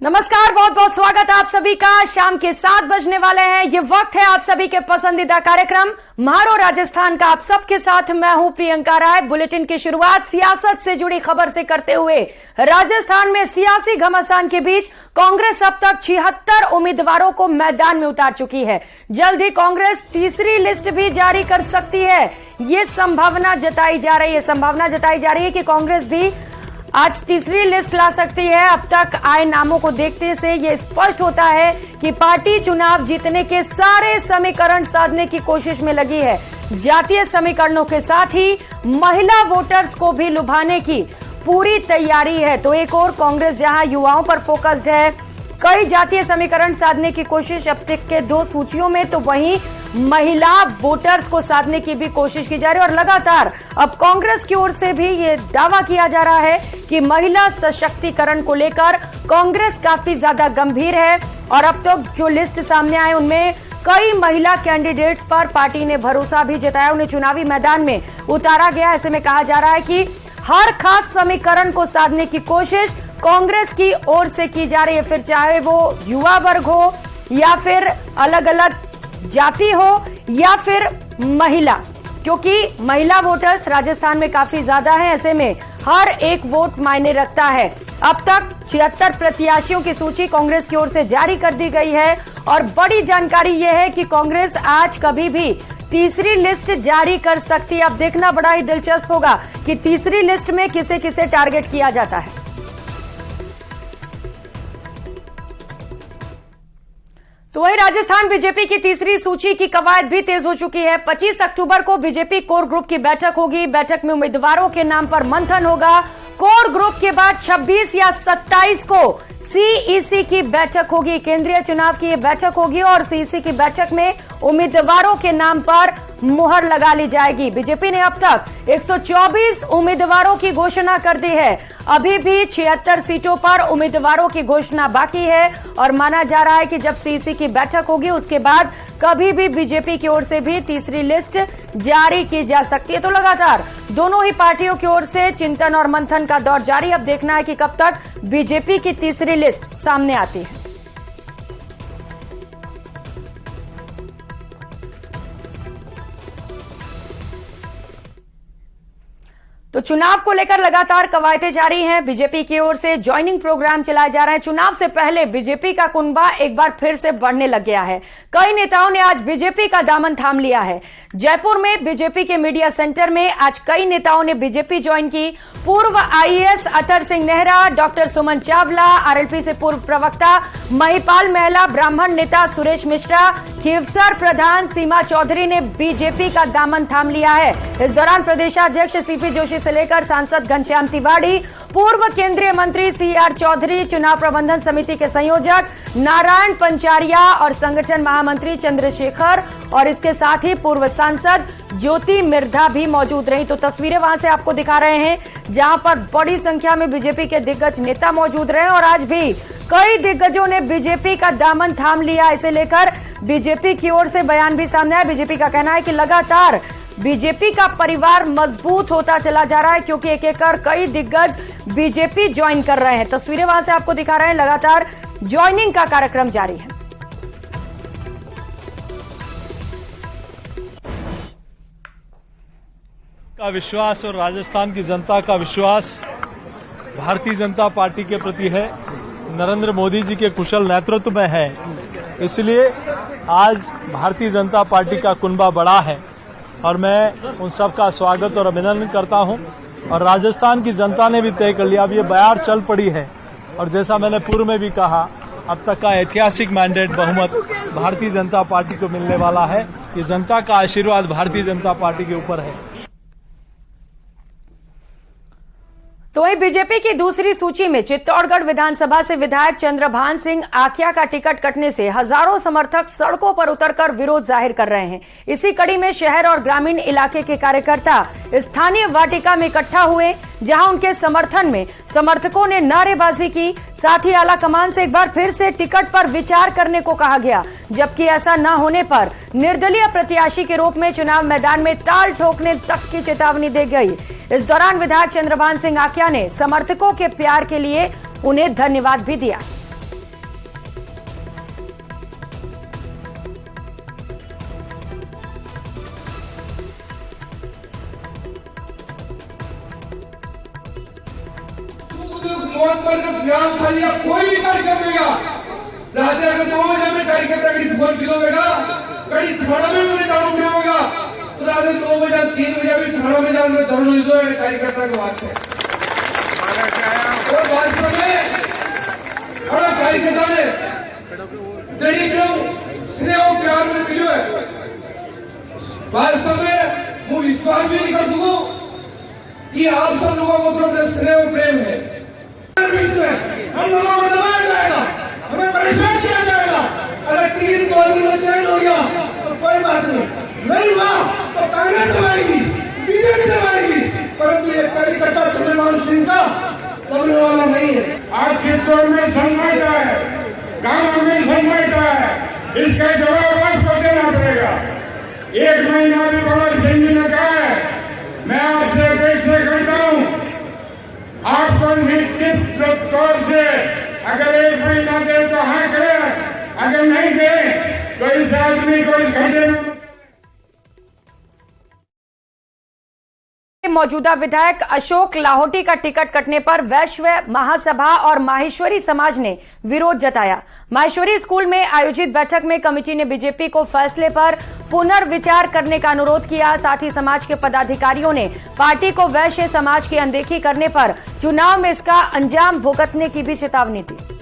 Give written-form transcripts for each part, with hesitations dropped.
नमस्कार, बहुत बहुत स्वागत आप सभी का। शाम के 7 बजने वाले हैं। ये वक्त है आप सभी के पसंदीदा कार्यक्रम म्हारो राजस्थान का। आप सबके साथ मैं हूं प्रियंका राय। बुलेटिन की शुरुआत सियासत से जुड़ी खबर से करते हुए राजस्थान में सियासी घमासान के बीच कांग्रेस अब तक 76 उम्मीदवारों को मैदान में उतार चुकी है। जल्द ही कांग्रेस तीसरी लिस्ट भी जारी कर सकती है। ये संभावना जताई जा रही है कि कांग्रेस भी आज तीसरी लिस्ट ला सकती है। अब तक आए नामों को देखते से यह स्पष्ट होता है कि पार्टी चुनाव जीतने के सारे समीकरण साधने की कोशिश में लगी है। जातीय समीकरणों के साथ ही महिला वोटर्स को भी लुभाने की पूरी तैयारी है। तो एक और कांग्रेस जहां युवाओं पर फोकस्ड है, कई जातीय समीकरण साधने की कोशिश अब तक के 2 सूचियों में, तो वहीं महिला वोटर्स को साधने की भी कोशिश की जा रही है। और लगातार अब कांग्रेस की ओर से भी ये दावा किया जा रहा है कि महिला सशक्तिकरण को लेकर कांग्रेस काफी ज्यादा गंभीर है। और अब तक जो लिस्ट सामने आए उनमें कई महिला कैंडिडेट्स पर पार्टी ने भरोसा भी जताया, उन्हें चुनावी मैदान में उतारा गया। ऐसे में कहा जा रहा है कि हर खास समीकरण को साधने की कोशिश कांग्रेस की ओर से की जा रही है, फिर चाहे वो युवा वर्ग हो या फिर अलग अलग जाति हो या फिर महिला, क्योंकि महिला वोटर्स राजस्थान में काफी ज्यादा हैं। ऐसे में हर एक वोट मायने रखता है। अब तक 76 प्रत्याशियों की सूची कांग्रेस की ओर से जारी कर दी गई है। और बड़ी जानकारी यह है कि कांग्रेस आज कभी भी तीसरी लिस्ट जारी कर सकती है। अब देखना बड़ा ही दिलचस्प होगा कि तीसरी लिस्ट में किसे किसे टारगेट किया जाता है। तो वही राजस्थान बीजेपी की तीसरी सूची की कवायद भी तेज हो चुकी है। 25 अक्टूबर को बीजेपी कोर ग्रुप की बैठक होगी। बैठक में उम्मीदवारों के नाम पर मंथन होगा। कोर ग्रुप के बाद 26 या 27 को सीईसी की बैठक होगी। केंद्रीय चुनाव की यह बैठक होगी और सीईसी की बैठक में उम्मीदवारों के नाम पर मुहर लगा ली जाएगी। बीजेपी ने अब तक 124 उम्मीदवारों की घोषणा कर दी है। अभी भी 76 सीटों पर उम्मीदवारों की घोषणा बाकी है और माना जा रहा है कि जब सीईसी की बैठक होगी उसके बाद कभी भी बीजेपी की ओर से भी तीसरी लिस्ट जारी की जा सकती है। तो लगातार दोनों ही पार्टियों की ओर से चिंतन और मंथन का दौर जारी। अब देखना है कि कब तक बीजेपी की तीसरी लिस्ट सामने आती है। तो चुनाव को लेकर लगातार कवायदें जारी हैं। बीजेपी की ओर से ज्वाइनिंग प्रोग्राम चलाए जा रहे हैं। चुनाव से पहले बीजेपी का कुनबा एक बार फिर से बढ़ने लग गया है। कई नेताओं ने आज बीजेपी का दामन थाम लिया है। जयपुर में बीजेपी के मीडिया सेंटर में आज कई नेताओं ने बीजेपी ज्वाइन की। पूर्व आईएएस अतर सिंह नेहरा, डॉक्टर सुमन चावला, आरएलपी से पूर्व प्रवक्ता महिपाल महला, ब्राह्मण नेता सुरेश मिश्रा, खीवसर प्रधान सीमा चौधरी ने बीजेपी का दामन थाम लिया है। इस दौरान प्रदेशाध्यक्ष सीपी जोशी से लेकर सांसद घनश्याम तिवारी, पूर्व केंद्रीय मंत्री सीआर चौधरी, चुनाव प्रबंधन समिति के संयोजक नारायण पंचारिया और संगठन महामंत्री चंद्रशेखर और इसके साथ ही पूर्व सांसद ज्योति मिर्धा भी मौजूद रही। तो तस्वीरें वहां से आपको दिखा रहे हैं जहां पर बड़ी संख्या में बीजेपी के दिग्गज नेता मौजूद रहे और आज भी कई दिग्गजों ने बीजेपी का दामन थाम लिया। इसे लेकर बीजेपी की ओर से बयान भी सामने आया। बीजेपी का कहना है कि लगातार बीजेपी का परिवार मजबूत होता चला जा रहा है, क्योंकि एक एक कर कई दिग्गज बीजेपी ज्वाइन कर रहे हैं। तस्वीरें वहां से आपको दिखा रहे हैं। लगातार ज्वाइनिंग का कार्यक्रम जारी है। का विश्वास और राजस्थान की जनता का विश्वास भारतीय जनता पार्टी के प्रति है, नरेंद्र मोदी जी के कुशल नेतृत्व में है। इसलिए आज भारतीय जनता पार्टी का कुनबा बड़ा है और मैं उन सबका स्वागत और अभिनंदन करता हूं। और राजस्थान की जनता ने भी तय कर लिया, अब ये बयार चल पड़ी है। और जैसा मैंने पूर्व में भी कहा, अब तक का ऐतिहासिक मैंडेट बहुमत भारतीय जनता पार्टी को मिलने वाला है। ये जनता का आशीर्वाद भारतीय जनता पार्टी के ऊपर है। तो वही बीजेपी की दूसरी सूची में चित्तौड़गढ़ विधानसभा से विधायक चंद्रभान सिंह आख्या का टिकट कटने से हजारों समर्थक सड़कों पर उतरकर विरोध जाहिर कर रहे हैं। इसी कड़ी में शहर और ग्रामीण इलाके के कार्यकर्ता स्थानीय वाटिका में इकट्ठा हुए, जहां उनके समर्थन में समर्थकों ने नारेबाजी की। साथ ही आला कमान से एक बार फिर से टिकट पर विचार करने को कहा गया, जबकि ऐसा न होने पर निर्दलीय प्रत्याशी के रूप में चुनाव मैदान में ताल ठोकने तक की चेतावनी दी गई। इस दौरान विधायक चंद्रभान सिंह आख्या ने समर्थकों के प्यार के लिए उन्हें धन्यवाद भी दिया। ग्राम सभा या कोई भी कार्यक्रम होगा रात अगर 2 बजे में कार्यकर्ता कड़ी फोन किलो होगा कड़ी थाना में मैंने दारू में होगा तो रात 2 बजे 3 बजे भी थाना में जाऊंगा दारू दे दो कार्यकर्ता के वास्ते और वास्तव में बड़ा कार्यकर्ता ने गरीब लोग स्नेह और प्यार में मिलो है वास्तव में वो विश्वास भी नहीं कर सकूं कि आप सब लोगों को तो अपना स्नेह और प्रेम है हम लोगों को दबाया जाएगा, हमें परेशान किया जाएगा। अगर 3 गोली में चैन हो गया तो कोई बात नहीं हुआ तो कांग्रेस दबाएगी, बीजेपी दबाएगी, परंतु ये कार्यकर्ता चंद्रमान सिंह का दबने वाला नहीं है। आज क्षेत्रों में संकट है, गांवों में संकट है, इसका जवाब आपको देना पड़ेगा। 1 महीना भी भगत सिंह जी ने कहा है, मैं आपसे अपेक्षा करता हूं आपको निश्चित तौर से अगर 1 महीना दे तो हाँ करें, अगर नहीं दे तो इस आदमी को इस घंटे में मौजूदा विधायक अशोक लाहोटी का टिकट कटने पर वैश्य महासभा और माहेश्वरी समाज ने विरोध जताया। माहेश्वरी स्कूल में आयोजित बैठक में कमेटी ने बीजेपी को फैसले पर पुनर्विचार करने का अनुरोध किया। साथ ही समाज के पदाधिकारियों ने पार्टी को वैश्य समाज की अनदेखी करने पर चुनाव में इसका अंजाम भुगतने की भी चेतावनी दी।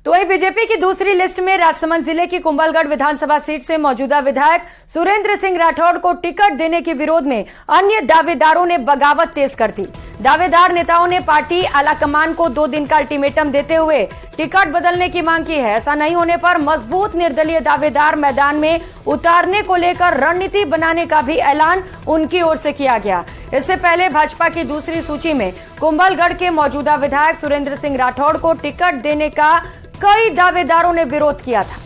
तो वही बीजेपी की दूसरी लिस्ट में राजसमंद जिले की कुंभलगढ़ विधानसभा सीट से मौजूदा विधायक सुरेंद्र सिंह राठौड़ को टिकट देने के विरोध में अन्य दावेदारों ने बगावत तेज कर दी। दावेदार नेताओं ने पार्टी आलाकमान को 2 दिन का अल्टीमेटम देते हुए टिकट बदलने की मांग की है। ऐसा नहीं होने पर मजबूत निर्दलीय दावेदार मैदान में उतारने को लेकर रणनीति बनाने का भी ऐलान उनकी ओर से किया गया। इससे पहले भाजपा की दूसरी सूची में कुंभलगढ़ के मौजूदा विधायक सुरेंद्र सिंह राठौड़ को टिकट देने का कई दावेदारों ने विरोध किया था।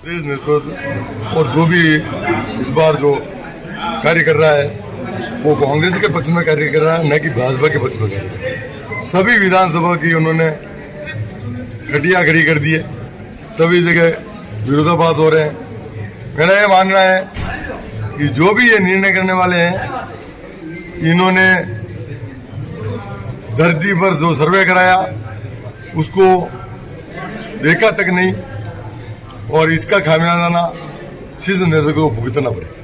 नेतृत्व और जो भी इस बार जो कार्य कर रहा है वो कांग्रेस के पक्ष में कार्य कर रहा है, न कि भाजपा के पक्ष में कार्य कर रहा है। सभी विधानसभा की उन्होंने खटिया खड़ी कर दी है, सभी जगह विरोधाभास हो रहे हैं। मेरा ये मानना है कि जो भी ये निर्णय करने वाले हैं इन्होंने धरती पर जो सर्वे कराया उसको देखा तक नहीं और इसका खामियाजा शीर्ष नेतृत्व को भुगतना पड़ेगा।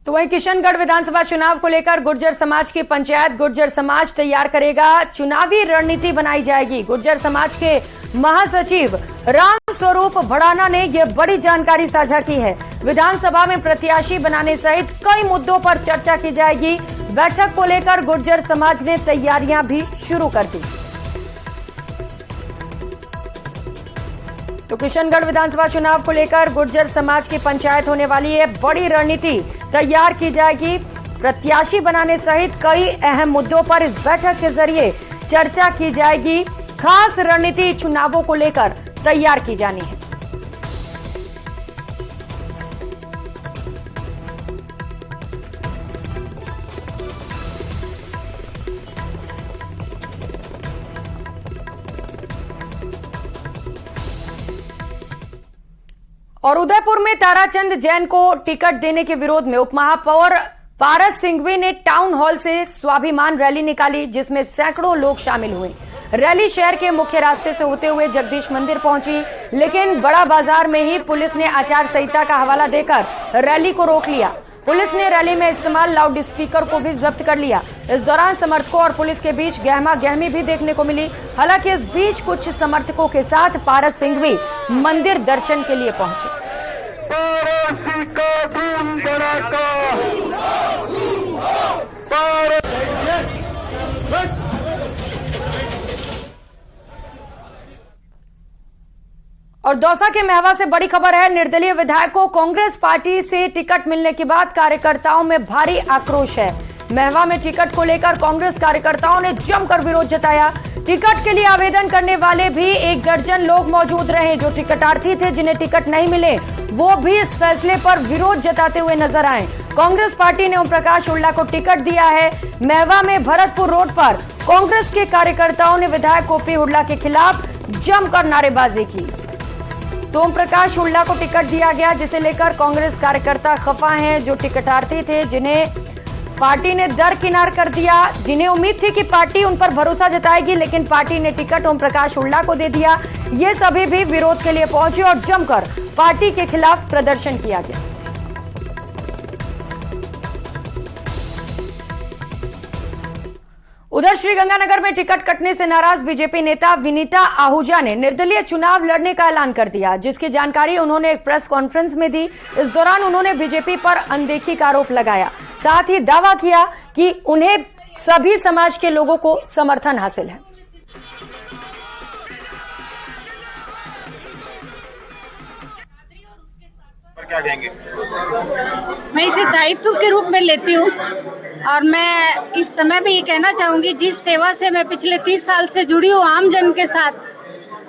तो वहीं किशनगढ़ विधानसभा चुनाव को लेकर गुर्जर समाज की पंचायत गुर्जर समाज तैयार करेगा, चुनावी रणनीति बनाई जाएगी। गुर्जर समाज के महासचिव राम स्वरूप भड़ाना ने यह बड़ी जानकारी साझा की है। विधानसभा में प्रत्याशी बनाने सहित कई मुद्दों पर चर्चा की जाएगी। बैठक को लेकर गुर्जर समाज ने तैयारियां भी शुरू कर दी। तो किशनगढ़ विधानसभा चुनाव को लेकर गुर्जर समाज की पंचायत होने वाली है, बड़ी रणनीति तैयार की जाएगी। प्रत्याशी बनाने सहित कई अहम मुद्दों पर इस बैठक के जरिए चर्चा की जाएगी। खास रणनीति चुनावों को लेकर तैयार की जानी है। और उदयपुर में ताराचंद जैन को टिकट देने के विरोध में उपमहापौर पारस सिंघवी ने टाउन हॉल से स्वाभिमान रैली निकाली, जिसमें सैकड़ों लोग शामिल हुए। रैली शहर के मुख्य रास्ते से होते हुए जगदीश मंदिर पहुंची, लेकिन बड़ा बाजार में ही पुलिस ने आचार संहिता का हवाला देकर रैली को रोक लिया। पुलिस ने रैली में इस्तेमाल लाउड स्पीकर को भी जब्त कर लिया। इस दौरान समर्थकों और पुलिस के बीच गहमा गहमी भी देखने को मिली। हालांकि इस बीच कुछ समर्थकों के साथ पारस सिंघवी मंदिर दर्शन के लिए पहुंचे। और दौसा के महवा से बड़ी खबर है। निर्दलीय विधायक को कांग्रेस पार्टी से टिकट मिलने के बाद कार्यकर्ताओं में भारी आक्रोश है। महवा में टिकट को लेकर कांग्रेस कार्यकर्ताओं ने जमकर विरोध जताया। टिकट के लिए आवेदन करने वाले भी 1 दर्जन लोग मौजूद रहे। जो टिकटार्थी थे जिन्हें टिकट नहीं मिले वो भी इस फैसले पर विरोध जताते हुए नजर आए। कांग्रेस पार्टी ने ओम प्रकाश हुड्डा को टिकट दिया है। महवा में भरतपुर रोड पर कांग्रेस के कार्यकर्ताओं ने विधायक ओपी हुड्डा के खिलाफ जमकर नारेबाजी की। तो ओम प्रकाश हुड्डा को टिकट दिया गया, जिसे लेकर कांग्रेस कार्यकर्ता खफा हैं। जो टिकटार्थी थे, जिन्हें पार्टी ने दरकिनार कर दिया, जिन्हें उम्मीद थी कि पार्टी उन पर भरोसा जताएगी, लेकिन पार्टी ने टिकट ओम प्रकाश हुड्डा को दे दिया। ये सभी भी विरोध के लिए पहुंचे और जमकर पार्टी के खिलाफ प्रदर्शन किया गया। उधर श्रीगंगानगर में टिकट कटने से नाराज बीजेपी नेता विनीता आहूजा ने निर्दलीय चुनाव लड़ने का ऐलान कर दिया, जिसकी जानकारी उन्होंने एक प्रेस कॉन्फ्रेंस में दी। इस दौरान उन्होंने बीजेपी पर अनदेखी का आरोप लगाया, साथ ही दावा किया कि उन्हें सभी समाज के लोगों को समर्थन हासिल है। क्या कहेंगे? मैं इसे दायित्व के रूप में लेती हूँ और मैं इस समय भी ये कहना चाहूंगी, जिस सेवा से मैं पिछले 30 साल से जुड़ी हूँ आम जन के साथ,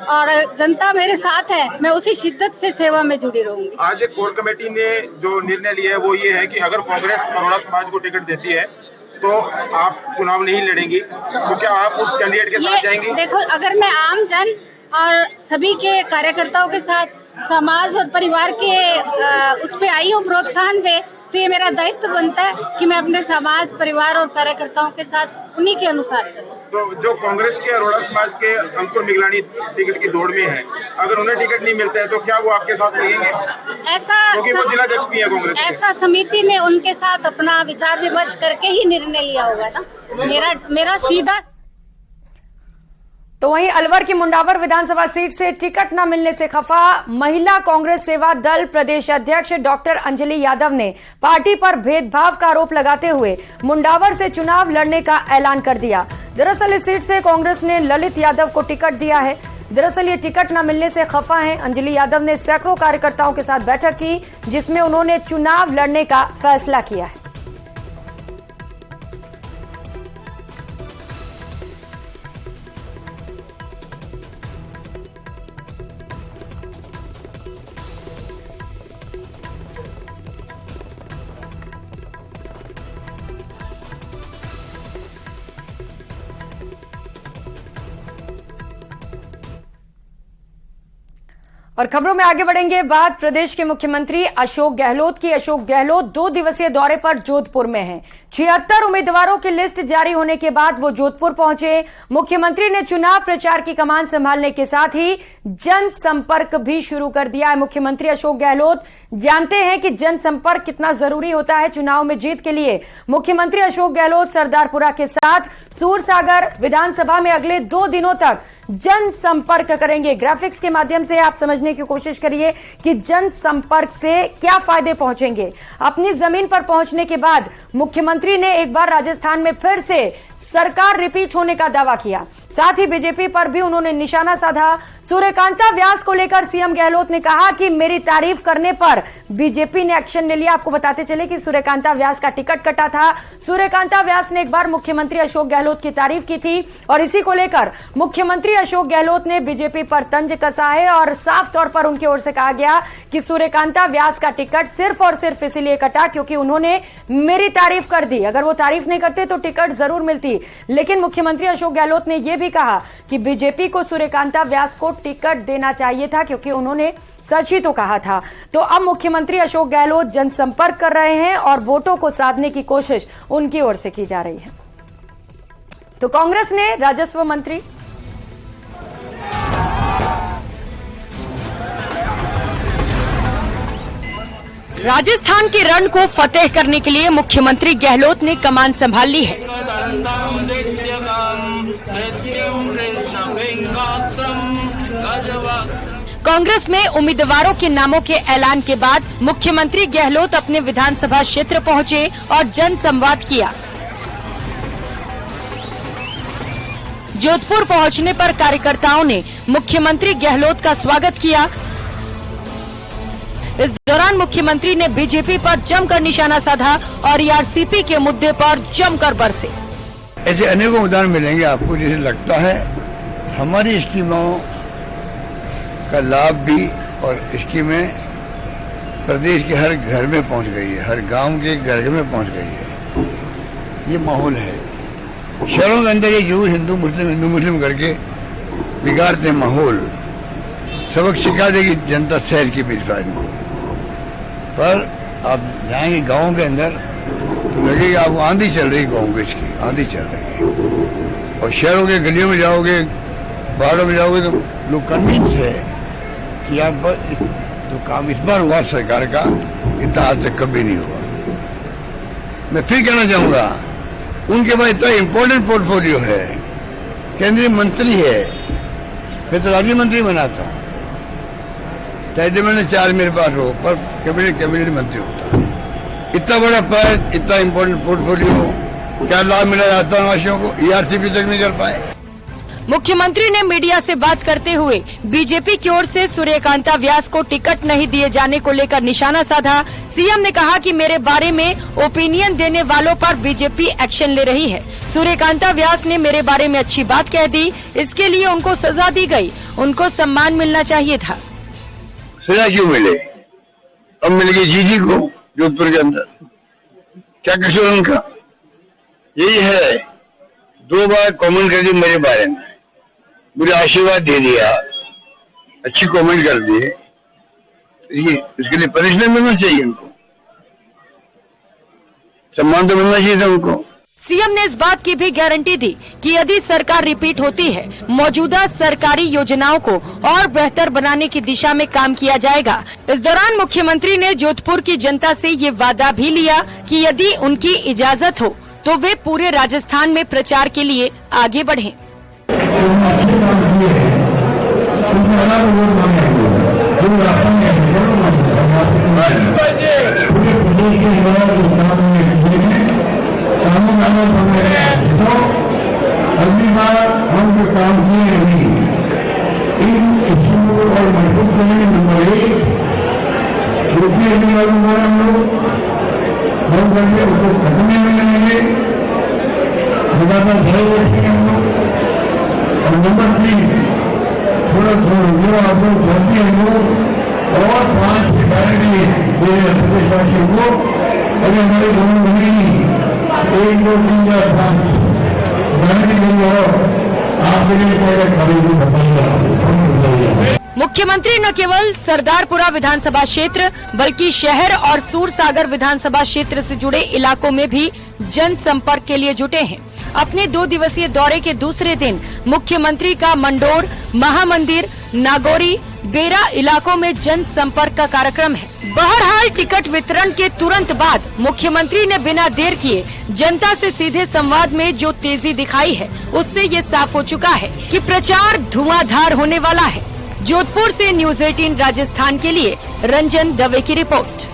और जनता मेरे साथ है, मैं उसी शिद्दत से सेवा में जुड़ी रहूंगी। आज एक कोर कमेटी ने जो निर्णय लिया है वो ये है कि अगर कांग्रेस बरोड़ा समाज को टिकट देती है तो आप चुनाव नहीं लड़ेंगी, तो क्या आप उस कैंडिडेट के साथ जाएंगी? देखो, अगर मैं आम जन और सभी के कार्यकर्ताओं के साथ समाज और परिवार के उस पे आई हूँ प्रोत्साहन पे, तो ये मेरा दायित्व बनता है कि मैं अपने समाज, परिवार और कार्यकर्ताओं के साथ उन्हीं के अनुसार चलूं। तो जो कांग्रेस के अरोड़ा समाज के अंकुर मिगलानी टिकट की दौड़ में है, अगर उन्हें टिकट नहीं मिलता है तो क्या वो आपके साथ लगेंगे? ऐसा क्योंकि वो जिलाध्यक्ष भी है कांग्रेस के। ऐसा समिति ने उनके साथ अपना विचार विमर्श करके ही निर्णय लिया होगा ना। मेरा सीधा। तो वहीं अलवर की मुंडावर विधानसभा सीट से टिकट न मिलने से खफा महिला कांग्रेस सेवा दल प्रदेश अध्यक्ष डॉक्टर अंजलि यादव ने पार्टी पर भेदभाव का आरोप लगाते हुए मुंडावर से चुनाव लड़ने का ऐलान कर दिया। दरअसल इस सीट से कांग्रेस ने ललित यादव को टिकट दिया है। दरअसल ये टिकट न मिलने से खफा हैं। अंजलि यादव ने सैकड़ों कार्यकर्ताओं के साथ बैठक की, जिसमें उन्होंने चुनाव लड़ने का फैसला किया है। और खबरों में आगे बढ़ेंगे। बात प्रदेश के मुख्यमंत्री अशोक गहलोत की। अशोक गहलोत 2 दिवसीय दौरे पर जोधपुर में हैं। 76 उम्मीदवारों की लिस्ट जारी होने के बाद वो जोधपुर पहुंचे। मुख्यमंत्री ने चुनाव प्रचार की कमान संभालने के साथ ही जनसंपर्क भी शुरू कर दिया है। मुख्यमंत्री अशोक गहलोत जानते हैं कि जनसंपर्क कितना जरूरी होता है चुनाव में जीत के लिए। मुख्यमंत्री अशोक गहलोत सरदारपुरा के साथ सूरसागर विधानसभा में अगले 2 दिनों तक जनसंपर्क करेंगे। ग्राफिक्स के माध्यम से आप समझने की कोशिश करिए कि जनसंपर्क से क्या फायदे पहुंचेंगे। अपनी जमीन पर पहुंचने के बाद मुख्यमंत्री ने एक बार राजस्थान में फिर से सरकार रिपीट होने का दावा किया। साथ ही बीजेपी पर भी उन्होंने निशाना साधा। सूर्यकांता व्यास को लेकर सीएम गहलोत ने कहा कि मेरी तारीफ करने पर बीजेपी ने एक्शन ले लिया। आपको बताते चले कि सूर्यकांता व्यास का टिकट कटा था। सूर्यकांता व्यास ने एक बार मुख्यमंत्री अशोक गहलोत की तारीफ की थी और इसी को लेकर मुख्यमंत्री अशोक गहलोत ने बीजेपी पर तंज कसा है और साफ तौर पर उनकी ओर से कहा गया कि सूर्यकांता व्यास का टिकट सिर्फ और सिर्फ इसीलिए कटा क्योंकि उन्होंने मेरी तारीफ कर दी। अगर वो तारीफ नहीं करते तो टिकट जरूर मिलती। लेकिन मुख्यमंत्री अशोक गहलोत ने यह भी कहा कि बीजेपी को सूर्यकांता व्यास को टिकट देना चाहिए था क्योंकि उन्होंने सच ही तो कहा था। तो अब मुख्यमंत्री अशोक गहलोत जनसंपर्क कर रहे हैं और वोटों को साधने की कोशिश उनकी ओर से की जा रही है। तो कांग्रेस ने राजस्व मंत्री राजस्थान के रण को फतेह करने के लिए मुख्यमंत्री गहलोत ने कमान संभाल ली है। कांग्रेस में उम्मीदवारों के नामों के ऐलान के बाद मुख्यमंत्री गहलोत अपने विधानसभा क्षेत्र पहुंचे और जनसंवाद किया। जोधपुर पहुंचने पर कार्यकर्ताओं ने मुख्यमंत्री गहलोत का स्वागत किया। इस दौरान मुख्यमंत्री ने बीजेपी पर जमकर निशाना साधा और ईआरसीपी के मुद्दे पर जमकर बरसे। ऐसे अनेकों उदाहरण मिलेंगे आपको, जैसे लगता है हमारी स्कीमों का लाभ भी और स्कीमें प्रदेश के हर घर में पहुंच गई है, हर गांव के घर में पहुंच गई है। ये माहौल है। शहरों के अंदर ये जरूर हिंदू मुस्लिम करके बिगाड़ते माहौल, सबक सिखा देगी जनता शहर की बीच को। पर आप जाएंगे गांव के अंदर तो लगेगा आपको आंधी चल रही, कांग्रेस की आंधी चल रही है। और शहरों के गलियों में जाओगे, पहाड़ों में जाओगे तो लोग कन्विंस है कि यहाँ पर तो काम इस बार हुआ सरकार का, इतना आज तक कभी नहीं हुआ। मैं फिर कहना चाहूंगा, उनके पास इतना इम्पोर्टेंट पोर्टफोलियो है, केंद्रीय मंत्री है, फिर तो राज्य मंत्री बना था, कैबिनेट में 4 मेरे पास हो, पर कैबिनेट मंत्री होता है। इतना बड़ा पद, इतना इम्पोर्टेंट पोर्टफोलियो, क्या लाभ मिला राजस्थानवासियों को? ERCP तक नहीं कर पाए। मुख्यमंत्री ने मीडिया से बात करते हुए बीजेपी की ओर से सूर्यकांता व्यास को टिकट नहीं दिए जाने को लेकर निशाना साधा। सीएम ने कहा कि मेरे बारे में ओपिनियन देने वालों पर बीजेपी एक्शन ले रही है। सूर्यकांता व्यास ने मेरे बारे में अच्छी बात कह दी, इसके लिए उनको सजा दी गई, उनको सम्मान मिलना चाहिए था। सजा क्यों मिले? अब मिल गई जीजी को जोधपुर के अंदर, क्या कसूर उनका? यही है, 2 बार कमेंट कर दी मेरे बारे में, मुझे आशीर्वाद दे दिया, अच्छी कमेंट कर दिए, इसके लिए पनिशमेंट मिलना चाहिए उनको, सम्मान तो मिलना चाहिए था उनको। सीएम ने इस बात की भी गारंटी दी कि यदि सरकार रिपीट होती है, मौजूदा सरकारी योजनाओं को और बेहतर बनाने की दिशा में काम किया जाएगा। इस दौरान मुख्यमंत्री ने जोधपुर की जनता से ये वादा भी लिया कि यदि उनकी इजाजत हो तो वे पूरे राजस्थान में प्रचार के लिए आगे बढ़ें। अगली बार हम जो काम किए नहीं, इन स्कूलों को और मजबूत करने नंबर 1 जो भी अगली बार हम लोग हम करके उसको खत्म में लेंगे, लगातार ध्यान रखेंगे हम लोग। और नंबर 3 थोड़ा जो आप लोग जानते हैं लोग और 5 गारंटी मेरे प्रदेशवासियों को, अगर हमारे दोनों बनेगी 1, 2, 3, 4, 5 गारंटी देंगे और आपके लिए पहले खरीदी बताइए। मुख्यमंत्री न केवल सरदारपुरा विधानसभा क्षेत्र बल्कि शहर और सूरसागर विधानसभा क्षेत्र से जुड़े इलाकों में भी जनसंपर्क के लिए जुटे हैं। अपने 2 दिवसीय दौरे के दूसरे दिन मुख्यमंत्री का मंडोर, महामंदिर, नागौरी, बेरा इलाकों में जनसंपर्क का कार्यक्रम है। बहरहाल टिकट वितरण के तुरंत बाद मुख्यमंत्री ने बिना देर किए जनता से सीधे संवाद में जो तेजी दिखाई है, उससे ये साफ हो चुका है कि प्रचार धुआंधार होने वाला है। जोधपुर से न्यूज़ 18 राजस्थान के लिए रंजन दवे की रिपोर्ट।